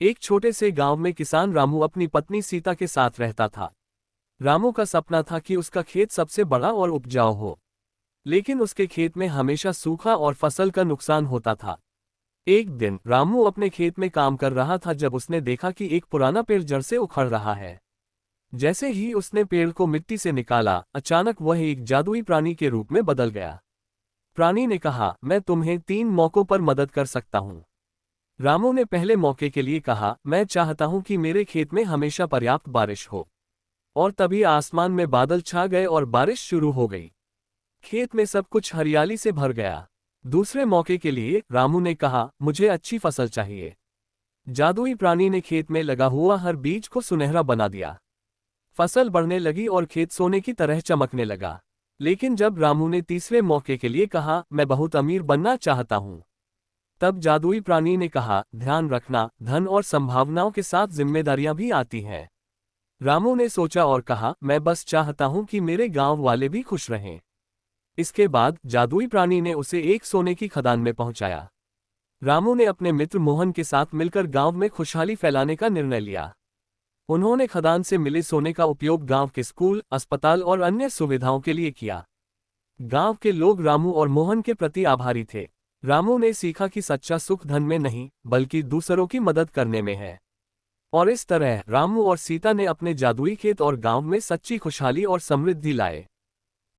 एक छोटे से गांव में किसान रामू अपनी पत्नी सीता के साथ रहता था। रामू का सपना था कि उसका खेत सबसे बड़ा और उपजाऊ हो, लेकिन उसके खेत में हमेशा सूखा और फसल का नुकसान होता था। एक दिन रामू अपने खेत में काम कर रहा था जब उसने देखा कि एक पुराना पेड़ जड़ से उखड़ रहा है। जैसे ही उसने पेड़ को मिट्टी से निकाला, अचानक वह एक जादुई प्राणी के रूप में बदल गया। प्राणी ने कहा, मैं तुम्हें 3 मौकों पर मदद कर सकता हूँ। रामू ने पहले मौके के लिए कहा, मैं चाहता हूं कि मेरे खेत में हमेशा पर्याप्त बारिश हो। और तभी आसमान में बादल छा गए और बारिश शुरू हो गई। खेत में सब कुछ हरियाली से भर गया। दूसरे मौके के लिए रामू ने कहा, मुझे अच्छी फसल चाहिए। जादुई प्राणी ने खेत में लगा हुआ हर बीज को सुनहरा बना दिया। फसल बढ़ने लगी और खेत सोने की तरह चमकने लगा। लेकिन जब रामू ने तीसरे मौके के लिए कहा, मैं बहुत अमीर बनना चाहता हूं, तब जादुई प्राणी ने कहा, ध्यान रखना, धन और संभावनाओं के साथ जिम्मेदारियां भी आती हैं। रामू ने सोचा और कहा, मैं बस चाहता हूं कि मेरे गांव वाले भी खुश रहें। इसके बाद जादुई प्राणी ने उसे एक सोने की खदान में पहुंचाया। रामू ने अपने मित्र मोहन के साथ मिलकर गांव में खुशहाली फैलाने का निर्णय लिया। उन्होंने खदान से मिले सोने का उपयोग गांव के स्कूल, अस्पताल और अन्य सुविधाओं के लिए किया। गांव के लोग रामू और मोहन के प्रति आभारी थे। रामू ने सीखा कि सच्चा सुख धन में नहीं, बल्कि दूसरों की मदद करने में है। और इस तरह रामू और सीता ने अपने जादुई खेत और गांव में सच्ची खुशहाली और समृद्धि लाए।